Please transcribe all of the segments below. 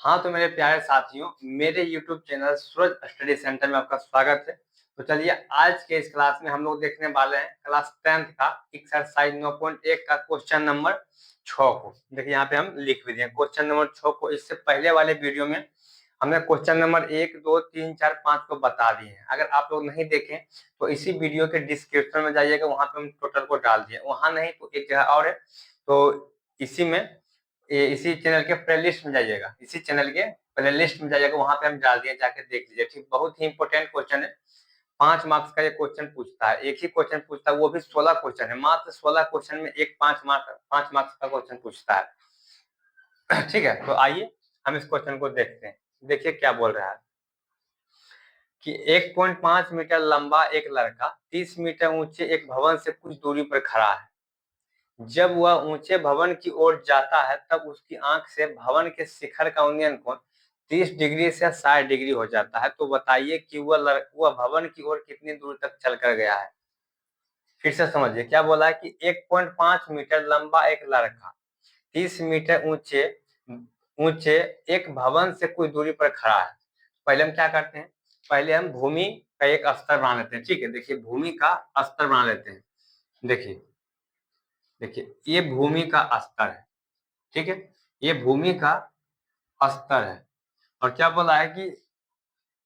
हाँ, तो मेरे प्यारे साथियों, मेरे यूट्यूब चैनल सूरज स्टडी सेंटर में आपका स्वागत है। तो चलिए आज के इस क्लास में हम लोग देखने वाले हैं क्लास 10th का एक्सरसाइज 9.1 का क्वेश्चन नंबर 6 को। देखिए यहाँ पे हम लिख भी दिए क्वेश्चन नंबर 6 को। इससे पहले वाले वीडियो में हमने क्वेश्चन नंबर 1, 2, 3, 4, 5 को बता दिए हैं। अगर आप लोग नहीं देखें तो इसी वीडियो के डिस्क्रिप्शन में जाइएगा, वहां पे हम टोटल को डाल दिए। वहां नहीं तो एक जगह और है, तो इसी में इसी चैनल के प्लेलिस्ट में जाइएगा, इसी चैनल के प्लेलिस्ट में जाइएगा, वहां पे हम डाल दिए, जाके देख लीजिए। ठीक, बहुत ही इंपॉर्टेंट क्वेश्चन है। 5 मार्क्स का ये क्वेश्चन पूछता है, एक ही क्वेश्चन पूछता है, वो भी 16 क्वेश्चन है। मात्र 16 क्वेश्चन में एक 5 मार्क्स का क्वेश्चन पूछता है। ठीक है, तो आइए हम इस क्वेश्चन को देखते हैं। देखिए क्या बोल रहा है कि 1.5 मीटर लंबा एक लड़का 30 मीटर ऊंचे एक भवन से कुछ दूरी पर खड़ा है। जब वह ऊंचे भवन की ओर जाता है तब उसकी आंख से भवन के शिखर का उन्नयन कोण 30 डिग्री से 60 डिग्री हो जाता है। तो बताइए कि वह भवन की ओर कितनी दूर तक चल कर गया है। फिर से समझिए क्या बोला है कि 1.5 मीटर लंबा एक लड़का 30 मीटर ऊंचे ऊंचे एक भवन से कुछ दूरी पर खड़ा है। पहले हम क्या करते हैं, पहले हम भूमि का एक स्तर बना लेते हैं। ठीक है, देखिए भूमि का स्तर बना लेते हैं। देखिए देखिए ये भूमि का स्तर है। ठीक है, ये भूमि का स्तर है। और क्या बोला है कि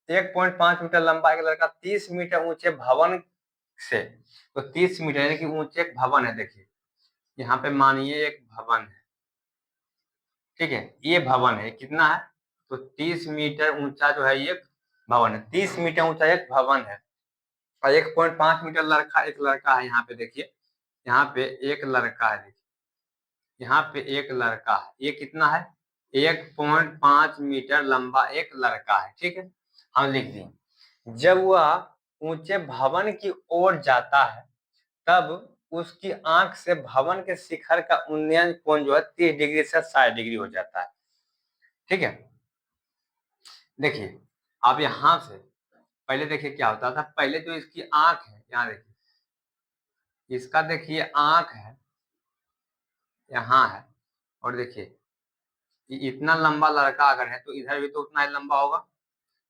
1.5 मीटर लंबा एक लड़का 30 मीटर ऊंचे भवन से, तो 30 मीटर यानी कि ऊंचे एक भवन है। देखिए यहाँ पे मानिए एक भवन है। ठीक है, ये भवन है, कितना है, तो 30 मीटर ऊंचा जो है ये भवन है। 30 मीटर ऊंचा एक भवन है और 1.5 मीटर लड़का एक लड़का है। यहाँ पे देखिए, यहाँ पे एक लड़का है। देखिए यहाँ पे एक लड़का है, ये कितना है, 1.5 मीटर लंबा एक लड़का है। ठीक है, हम लिख दिए। जब वह ऊंचे भवन की ओर जाता है तब उसकी आंख से भवन के शिखर का उन्नयन कोण जो है 30 डिग्री से 60 डिग्री हो जाता है। ठीक है, देखिए आप यहां से पहले देखिए क्या होता था। पहले जो इसकी आंख है, यहाँ देखिए, इसका देखिए आंख है, यहाँ है, और देखिए इतना लंबा लड़का अगर है तो इधर भी तो उतना ही लंबा होगा,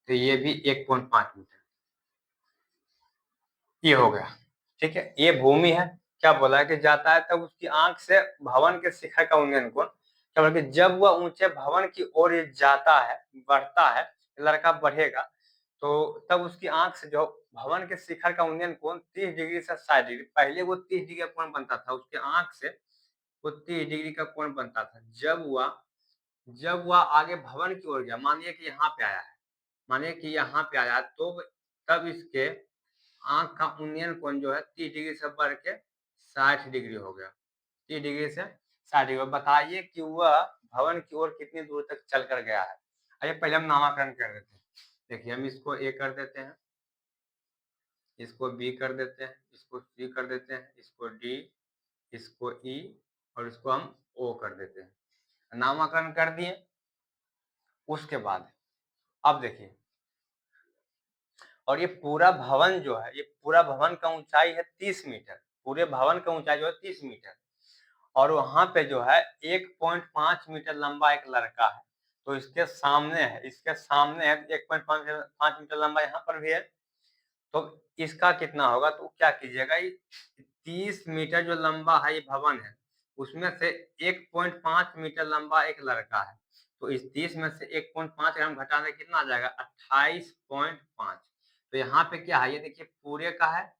तो ये भी 1.5 मीटर ये हो गया। ठीक है, ये भूमि है। क्या बोला है कि जाता है तब उसकी आंख से भवन के शिखर का उन्नयन कोण, क्या बोला कि जब वह ऊंचे भवन की ओर जाता है, बढ़ता है, लड़का बढ़ेगा, तो तब उसकी आंख से जो भवन के शिखर का उन्नयन कोण 30 डिग्री से 60 डिग्री, पहले वो 30 डिग्री का कोण बनता था, उसके आंख से वो 30 डिग्री का कोण बनता था। जब वह आगे भवन की ओर गया, मानिए कि यहाँ पे आया है, मानिए कि यहाँ पे आया, तो तब इसके आंख का उन्नयन कोण जो है 30 डिग्री से बढ़ के 60 डिग्री हो गया। 30 डिग्री से 60 डिग्री। बताइए कि वह भवन की ओर कितनी दूर तक चल कर गया है। आइए पहले हम नामाकरण कर देते हैं। देखिए हम इसको ए कर देते हैं, इसको बी कर देते हैं, इसको सी कर देते हैं, इसको डी, इसको ई और इसको हम ओ कर देते हैं। नामाकरण कर दिए। उसके बाद अब देखिए, और ये पूरा भवन जो है, ये पूरा भवन का ऊंचाई है 30 मीटर। पूरे भवन का ऊंचाई जो है 30 मीटर, और वहां पे जो है 1.5 मीटर लंबा एक लड़का है, तो इसके सामने है, 1.5 मीटर लंबा यहाँ पर भी है, तो इसका कितना होगा, तो क्या कीजिएगा, 30 मीटर जो लंबा है ये भवन है, उसमें से 1.5 मीटर लंबा एक लड़का है, तो इस 30 में से 1.5 हम घटा दें, कितना आ जाएगा, 28.5। तो यहाँ पे क्या है, ये देखिए पूरे का है,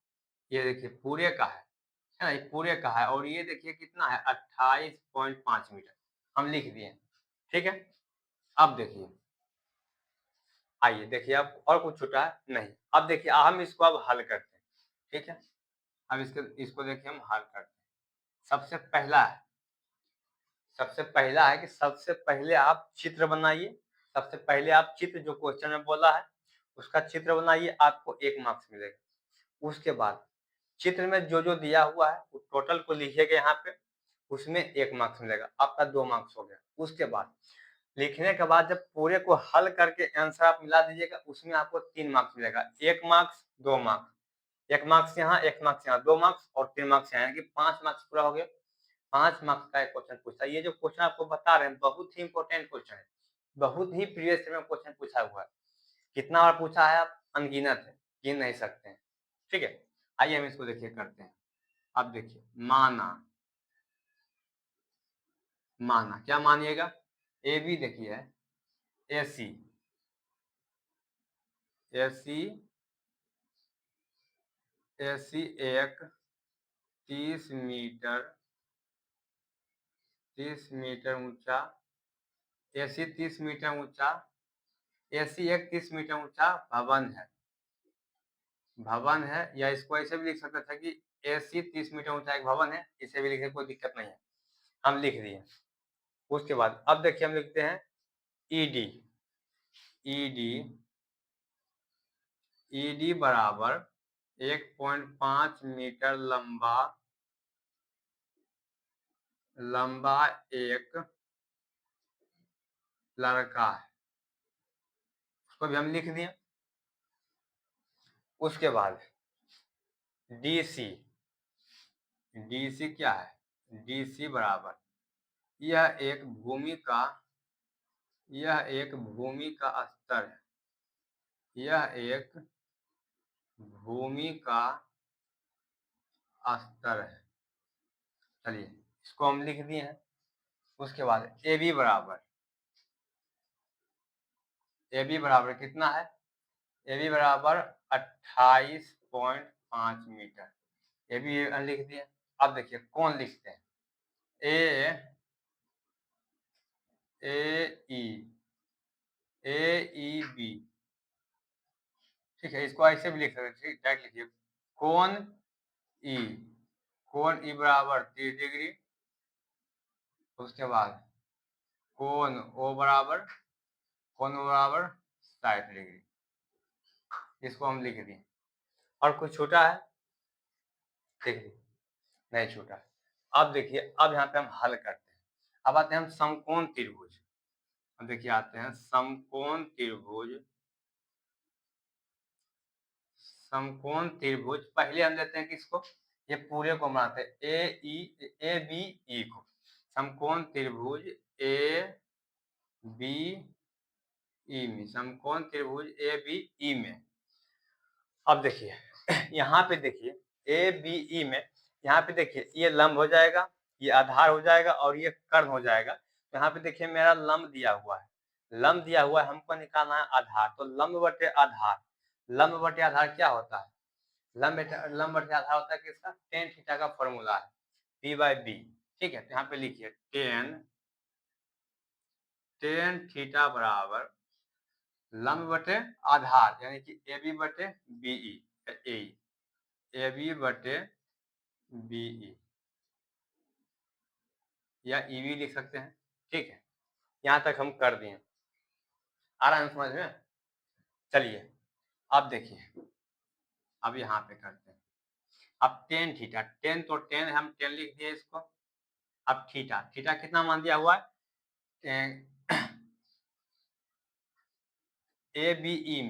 ये देखिए पूरे का है ना, ये पूरे का है, और ये देखिए कितना है, 28.5 मीटर हम लिख दिए। ठीक है, अब देखिए, आइए देखिए अब और कुछ छूटा है नहीं। अब देखिए हम इसको अब हल करते हैं। ठीक है, अब इसको देखिए हम हल करते हैं। सबसे पहला है कि सबसे पहले आप चित्र बनाइए। सबसे पहले आप चित्र, जो क्वेश्चन में बोला है उसका चित्र बनाइए, आपको 1 मार्क्स मिलेगा। उसके बाद चित्र में जो जो दिया हुआ है वो टोटल को लिखिएगा यहाँ पे, उसमें 1 मार्क्स मिलेगा, आपका 2 मार्क्स हो गया। उसके बाद लिखने के बाद जब पूरे को हल करके आंसर आप मिला दीजिएगा, उसमें आपको 3 मार्क्स मिलेगा। 1 मार्क्स, 2 मार्क्स, 1 मार्क्स यहाँ, 1 मार्क्स यहाँ, 2 मार्क्स और 3 मार्क्स यहाँ, यानी कि 5 मार्क्स पूरा हो गया। 5 मार्क्स का एक क्वेश्चन पूछता है। ये जो क्वेश्चन आपको बता रहे हैं बहुत ही इंपॉर्टेंट क्वेश्चन है, बहुत ही प्रीवियस ईयर में क्वेश्चन पूछा हुआ है। कितना बार पूछा है आप अनगिनत है, गिन नहीं सकते हैं। ठीक है, आइए हम इसको देखिए करते हैं। अब देखिए माना, माना क्या मानिएगा, ए बी देखिए ए सी, ए सी ए सी एक 30 मीटर 30 मीटर ऊंचा, ए सी 30 मीटर ऊंचा, ए सी एक 30 मीटर ऊंचा भवन है, भवन है, या इसको ऐसे भी लिख सकते थे कि ए सी 30 मीटर ऊंचा एक भवन है, इसे भी लिखने कोई दिक्कत नहीं है, हम लिख दिए। उसके बाद अब देखिए हम लिखते हैं ईडी, ईडी ईडी बराबर 1.5 मीटर लंबा एक लड़का है, उसको भी हम लिख दिए। उसके बाद डीसी, डीसी क्या है, डीसी बराबर यह एक भूमि का स्तर है, यह एक भूमि का स्तर है। चलिए इसको हम लिख दिए हैं। उसके बाद ए बी बराबर कितना है, ए बी बराबर 28.5 मीटर, ए बी लिख दिए। अब देखिए कौन लिखते हैं, ए ई बी, ठीक है, इसको ऐसे भी लिख सकते हैं, डायरेक्ट लिखिए कोण ई, कोण ई बराबर 30 डिग्री। उसके बाद कोण ओ बराबर 60 डिग्री, इसको हम लिख दिए। और कुछ छूटा है, देखिए नहीं छूटा। अब देखिए अब यहाँ पे हम हल करते हैं। अब आते हैं हम समकोण त्रिभुज। अब देखिए आते हैं समकोण त्रिभुज, समकोण त्रिभुज पहले हम लेते हैं किसको, ये पूरे को बनाते हैं ए बी ई को, समकोण त्रिभुज ए बी ई में, समकोण त्रिभुज ए बी ई में। अब देखिए यहाँ पे देखिए ए बी ई में, यहाँ पे देखिए ये लंब हो जाएगा, ये आधार हो जाएगा और ये कर्ण हो जाएगा। तो यहाँ पे देखिए मेरा लंब दिया हुआ है, लंब दिया हुआ है, हमको निकालना है आधार। तो लंब बटे आधार, लंब बटे आधार क्या होता है, लंब बटे आधार होता है किसका, टेन थीटा का फॉर्मूला है, बी बाई बी। ठीक है, तो यहाँ पे लिखिए टेन थीटा बराबर लंब बटे आधार, यानी कि ए बी बटे बीई, ए बी बटे बीई, या ई बी लिख सकते हैं। ठीक है, यहां तक हम कर दिए, आ रहा है समझ में। चलिए अब देखिए, अब यहाँ पे करते हैं। अब टेन थीटा, टेन तो टेन हम टेन लिख दिए इसको। अब थीटा, थीटा कितना मान दिया हुआ है, ए बी ई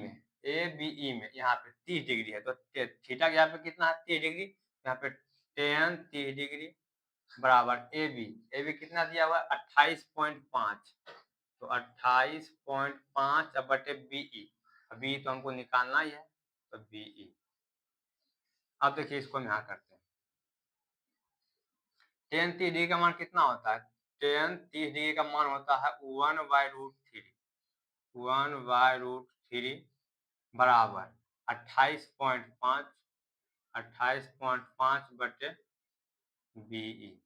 में यहाँ पे 30 डिग्री है, तो थीटा यहाँ पे कितना है 30 डिग्री, यहाँ पे टेन 30 डिग्री बराबर ए बी कितना दिया हुआ है 28.5, तो 28.5 अब बटे बीई, बी तो हमको निकालना ही है, तो बीई। अब देखिए इसको हम यहाँ करते हैं, टेन 30 डिग्री का मान कितना होता है, टेन 30 डिग्री का मान होता है 1/√3 बराबर 28.5, 28.5 बटे बीई।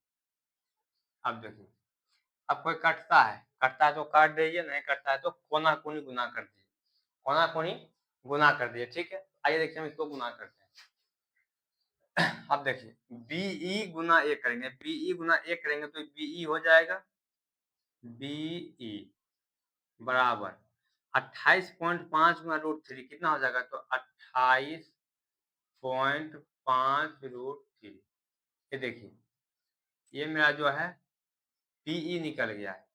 अब देखिए, अब कोई कटता है तो काट दीजिए, नहीं कटता है तो कोना कोनी गुना कर दीजिए, कोना कोनी गुना कर दिए। ठीक है, आइए देखिए हम इसको गुना करते हैं। अब देखिए बीई गुना ए करेंगे, बीई गुना ए करेंगे तो बीई हो जाएगा, बीई बराबर 28.5 गुना √3 कितना हो जाएगा, तो 28.5 √3। ये देखिए ये मेरा जो है बीई निकल गया है,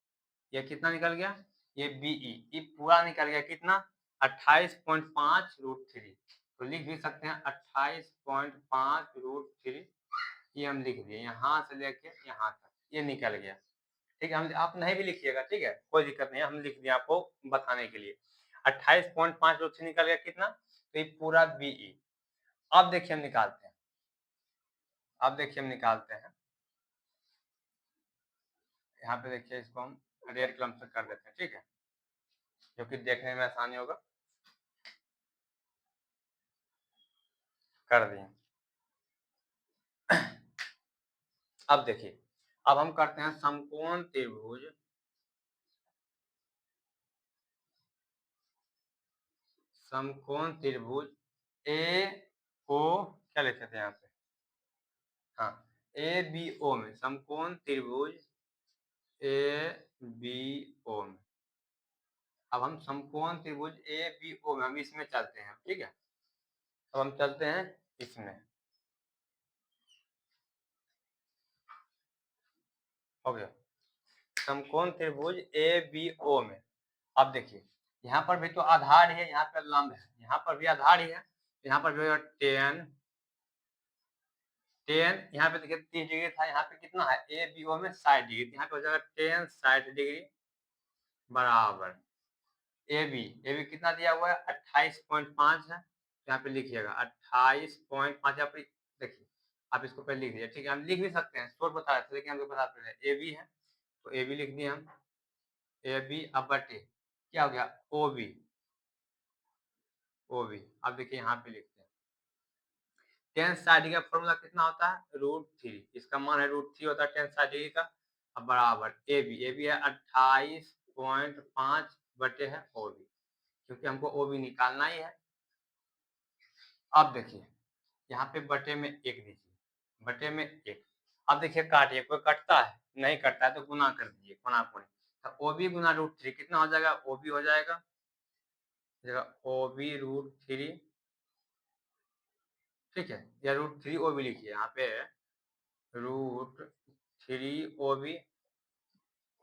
ये कितना निकल गया, ये बीई, ये पूरा निकल गया कितना 28.5 √3। तो लिख भी सकते हैं 28.5 √3, ये हम लिख दिए, यहाँ से लेके यहाँ तक ये निकल गया। ठीक है, हम आप नहीं भी लिखिएगा, ठीक है, कोई दिक्कत नहीं है, हम लिख दिए आपको बताने के लिए। 28.5 रूट 3 निकल गया कितना, तो ये पूरा बीई। अब देखिए हम निकालते हैं, अब देखिए हम निकालते हैं, यहाँ पे देखिए इसको हम रेड कलम से कर देते हैं, ठीक है, क्योंकि देखने में आसानी होगा। कर दिए। अब देखिए, अब हम करते हैं समकोण त्रिभुज, समकोण त्रिभुज ए ओ, क्या लिखे थे यहाँ पे, हाँ, ए बी ओ में, समकोण त्रिभुज ए बी ओ में। अब हम समकोण त्रिभुज ए बी ओ में हम इसमें चलते हैं, ठीक है, अब हम चलते हैं इसमें, हो गया समकोण त्रिभुज ए बी ओ में। अब देखिए यहाँ पर भी तो आधार है, यहाँ पर लंब है, यहाँ पर भी आधार ही है, यहाँ पर जो है टेन, यहाँ पे देखिए 30 डिग्री था, यहाँ पे कितना है ए बी ओ में 60 डिग्री, यहाँ पे हो जाएगा टेन 60 डिग्री बराबर ए बी कितना दिया हुआ है 28.5 है, यहाँ पे लिखिएगा 28.5, यहाँ पे देखिए आप इसको पहले लिख दीजिए, ठीक है, हम लिख भी सकते हैं, शोर्ट बता रहे थे लेकिन हमको बताते हैं ए बी है, तो ए बी लिख दिए हम, ए बी अब बटे क्या हो गया ओ बी, ओ बी। अब देखिए यहाँ पे लिखते हैं टेन 60 का फॉर्मूला कितना होता है √3, इसका मान है √3 होता है टेन 60 का। अब बराबर ए बी है 28.5 बटे है ओ बी, क्योंकि हमको ओ बी निकालना ही है। अब देखिए यहाँ पे बटे में 1 दीजिए, बटे में 1। अब देखिए काटिए, कोई कटता है नहीं कटता है तो गुना कर दीजिए, कोना कोनी, तो ओ बी गुना √3 कितना हो जाएगा, ओ बी हो जाएगा ओ बी √3, ठीक है, या √3 ओ बी लिखिए, यहाँ पे √3 ओ बी,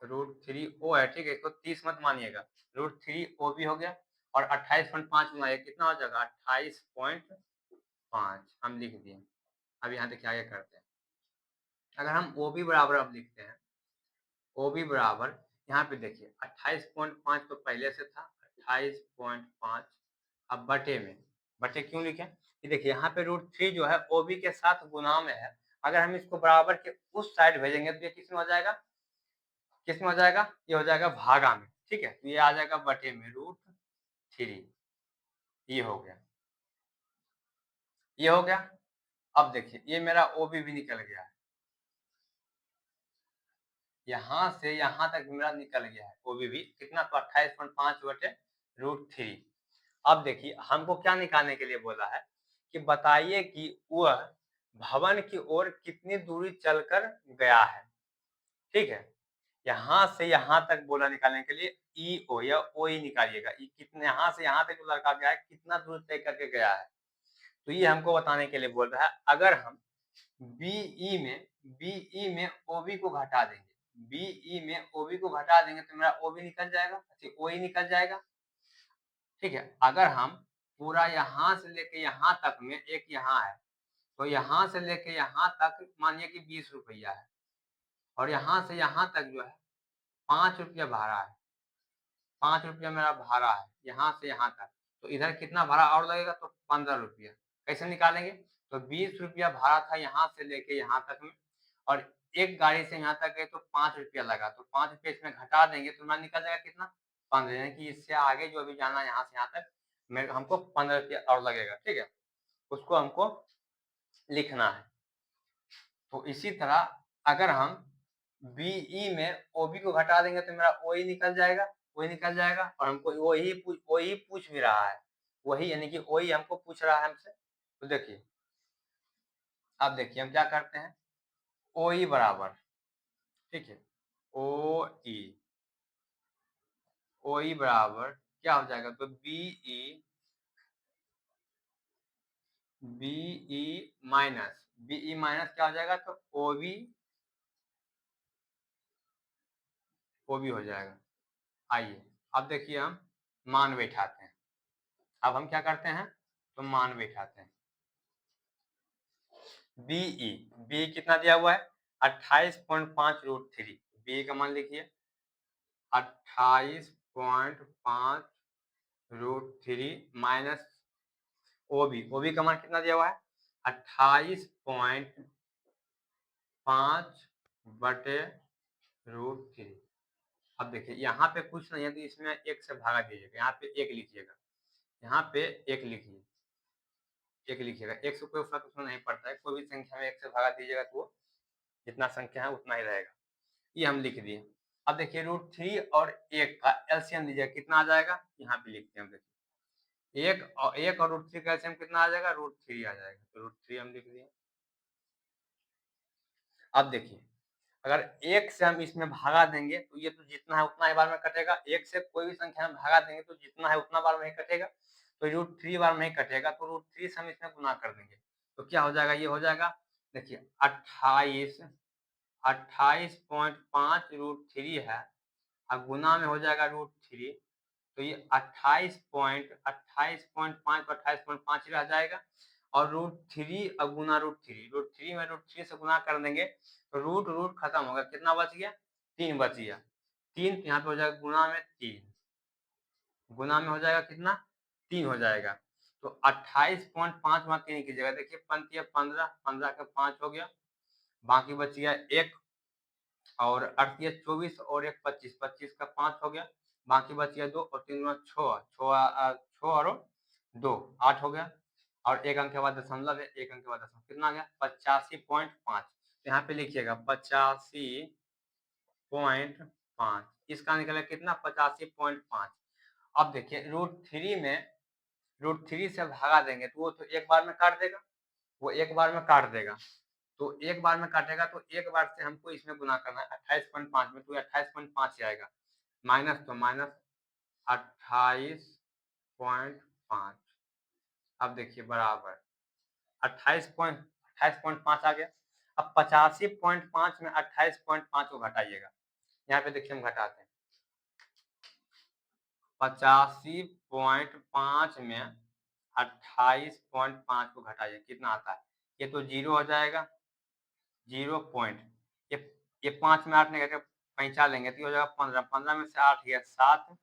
√3 ओ है, ठीक है, इसको 30 मत मानिएगा, √3 ओ बी हो गया, और 28.5 गुना कितना हो जाएगा 28.5 हम लिख दिए। अब यहाँ देखिए आगे करते हैं, अगर हम ओ बी बराबर अब लिखते हैं, ओ बी बराबर यहाँ पे देखिए 28.5 तो पहले से था 28.5, अब बटे में, बटे क्यों लिखे, ये देखिए यहाँ पे √3 जो है ओ बी के साथ गुना में है, अगर हम इसको बराबर के उस साइड भेजेंगे तो ये किस में हो जाएगा, किस में हो जाएगा, ये हो जाएगा भागा में, ठीक है, तो ये आ जाएगा बटे में √3, ये हो गया, ये हो गया। अब देखिए ये मेरा ओ बी भी निकल गया है, यहाँ से यहाँ तक मेरा निकल गया है ओ बी भी कितना, तो 28.5 बटे √3। अब देखिए हमको क्या निकालने के लिए बोला है कि बताइए कि वह भवन की ओर कितनी दूरी चलकर गया है, ठीक है, यहाँ से यहाँ तक बोला निकालने के लिए ई ओ या ओ ई निकालिएगा, ई कितने यहाँ से यहाँ तक लड़का गया है कितना दूर तय करके गया है, तो ये हमको बताने के लिए बोल रहा है। अगर हम बीई में ओबी को घटा देंगे, बीई में ओबी को घटा देंगे तो मेरा ओबी निकल जाएगा, ओ ई निकल जाएगा, ठीक है। अगर हम पूरा यहाँ से लेके यहाँ तक में एक यहाँ है, तो यहाँ से लेके यहाँ तक मानिए कि 20 रुपया है, और यहाँ से यहाँ तक जो है 5 रुपया भाड़ा है, 5 रुपया मेरा भाड़ा है यहाँ से यहाँ तक, तो इधर कितना भाड़ा और लगेगा, तो 15 रुपया। कैसे निकालेंगे, तो 20 रुपया भाड़ा था यहाँ से लेके यहाँ तक में, और एक गाड़ी से यहाँ तक गए तो 5 रुपया लगा, तो 5 रुपया इसमें घटा देंगे तो हमारा निकल जाएगा कितना 15, यानी कि इससे आगे जो भी जाना है यहाँ से यहाँ तक मेरे हमको 15 रुपया और लगेगा, ठीक है, उसको हमको लिखना है। तो इसी तरह अगर हम बीई में ओबी को घटा देंगे तो मेरा ओई निकल जाएगा, ओई निकल जाएगा, और हमको वही पूछ भी रहा है, वही यानी कि ओई हमको पूछ रहा है हमसे। तो देखिए अब देखिए हम क्या करते हैं, ओई बराबर, ठीक है, ओ ई, ओई बराबर क्या हो जाएगा, तो बीई माइनस क्या हो जाएगा, तो ओबी हो जाएगा। आइए अब देखिए हम मान बैठाते हैं, अब हम क्या करते हैं, तो मान बैठाते हैं, बीई कितना दिया हुआ है 28.5 √3, बी का मान लिखिए 28.5 √3 माइनस ओबी का मान कितना दिया हुआ है 28.5/√3। अब देखिए यहाँ पे कुछ नहीं है तो इसमें एक से भागा दीजिएगा, यहाँ पे एक लिखिएगा, यहाँ पे एक लिखिए, एक लिखिएगा। एक से कोई फर्क उसमें नहीं पड़ता है, कोई भी संख्या में एक से भागा दीजिएगा तो वो जितना संख्या है उतना ही रहेगा। ये हम लिख दिए। अब देखिए √3 और 1 का एलसीएम लीजिएगा, कितना आ जाएगा, यहाँ पे लिखते हैं। देखिए 1 और √3 का एलसीएम कितना आ जाएगा, √3 आ जाएगा, तो √3 हम लिख दिए। अब देखिए अगर 1 से हम इसमें भागा देंगे तो ये तो जितना है उतना ही बार में कटेगा। 1 से कोई भी संख्या में भागा देंगे तो जितना है उतना बार में ही कटेगा, तो √3 बार में ही कटेगा, तो √3 से हम इसमें गुना कर देंगे तो क्या हो जाएगा, ये हो जाएगा देखिए 28.5 है और गुना में हो जाएगा √3, तो ये 28.5 और 28.5 रह जाएगा और √3 अब गुना √3 में √3 से गुना कर देंगे तो रूट खत्म होगा, कितना बच गया 3 बच गया। 3 यहाँ पे हो जाएगा गुना में 3, गुना में हो जाएगा कितना 3 हो जाएगा, तो 28.5 में 3 की जगह देखिए 15 का 5 हो गया, बाकी बच गया 1 और 24 और 1 25, 25 का 5 हो गया, बाकी बच गया 2 और 3 6 6 और 2 8 हो गया और 1 अंक के बाद दशमलव है, 1 अंक के बाद दशमलव कितना आ गया 85.5। यहाँ पे लिखिएगा 85.5, इसका निकला कितना 85.5। अब देखिए √3 से भागा देंगे तो वो तो एक बार में काट देगा, वो एक बार में काट देगा, तो एक बार में काटेगा तो एक बार से हमको इसमें गुना करना है 28.5 में, तो 28.5 आएगा, माइनस तो माइनस 28.5। अब देखिए बराबर 28.5 आ गया। अब 85.5 में 28.5 को घटाइएगा, यहाँ पे देखिए हम घटाते हैं 85.5 में 28.5 को घटाइए, कितना आता है, ये तो 0 हो जाएगा, 0 पॉइंट ये 5 में 8 नहीं करके 5 लेंगे तो ये हो जाएगा 15, 15 में से 8 गया 7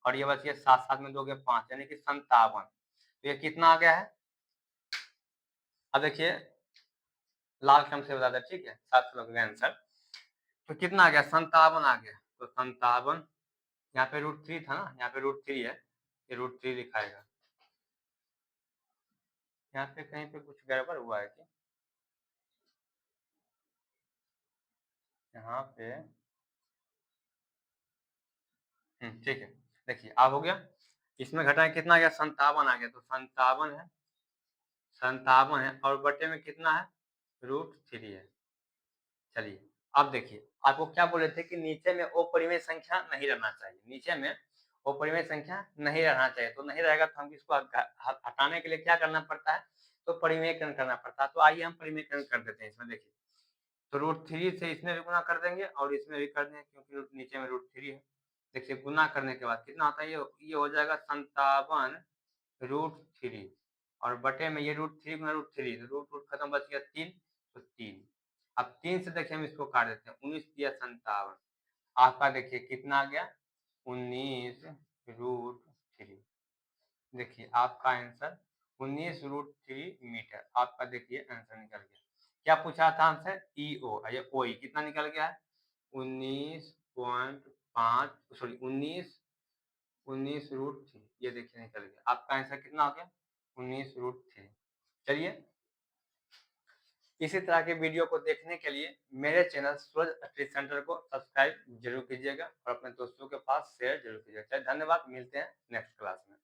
और ये बच गया 7, 7 में 2 गया 5 यानी कि 57। तो ये कितना आ गया है, अब देखिए लाल क्रम से बता दें, ठीक है 7 लोग का आंसर, तो कितना आ गया 57 आ गया, तो 57 यहाँ पे √3 था ना, यहाँ पे √3 है, ये √3 लिखाएगा। यहाँ पे कहीं पे कुछ गड़बड़ हुआ है कि यहाँ पे ठीक है, देखिए अब हो गया, इसमें घटाएं कितना आ गया 57 आ गया, तो 57 है और बटे में कितना है √3 है। चलिए अब देखिए आपको क्या बोले थे कि नीचे में अपरिमेय संख्या नहीं रहना चाहिए, नीचे में अपरिमेय संख्या नहीं रहना चाहिए, तो नहीं रहेगा तो हम इसको हटाने के लिए क्या करना पड़ता है, तो परिमेयकरण करना पड़ता है। तो आइए हम परिमेयकरण कर देते हैं। इसमें देखिए तो √3 से इसमें भी गुना कर देंगे और इसमें भी कर देंगे क्योंकि नीचे में √3 है। देखिए गुना करने के बाद कितना आता है, ये हो जाएगा 57√3 और बटे में ये √3 गुना √3, रूट खत्म बच गया 3, तो 3। अब 3 से देखिए हम इसको काट देते हैं, 19 दिया 57, आपका देखिए कितना आ गया 19√3। देखिए आपका आंसर 19√3 मीटर, आपका देखिए आंसर निकल गया। क्या पूछा था आंसर, ईओ, ये ओई कितना निकल गया है 19.5 सॉरी 19√3, ये देखिए निकल गया, आपका आंसर कितना हो गया 19√3। चलिए इसी तरह के वीडियो को देखने के लिए मेरे चैनल सूरज स्टडी सेंटर को सब्सक्राइब जरूर कीजिएगा और अपने दोस्तों के पास शेयर जरूर कीजिएगा। धन्यवाद, मिलते हैं नेक्स्ट क्लास में।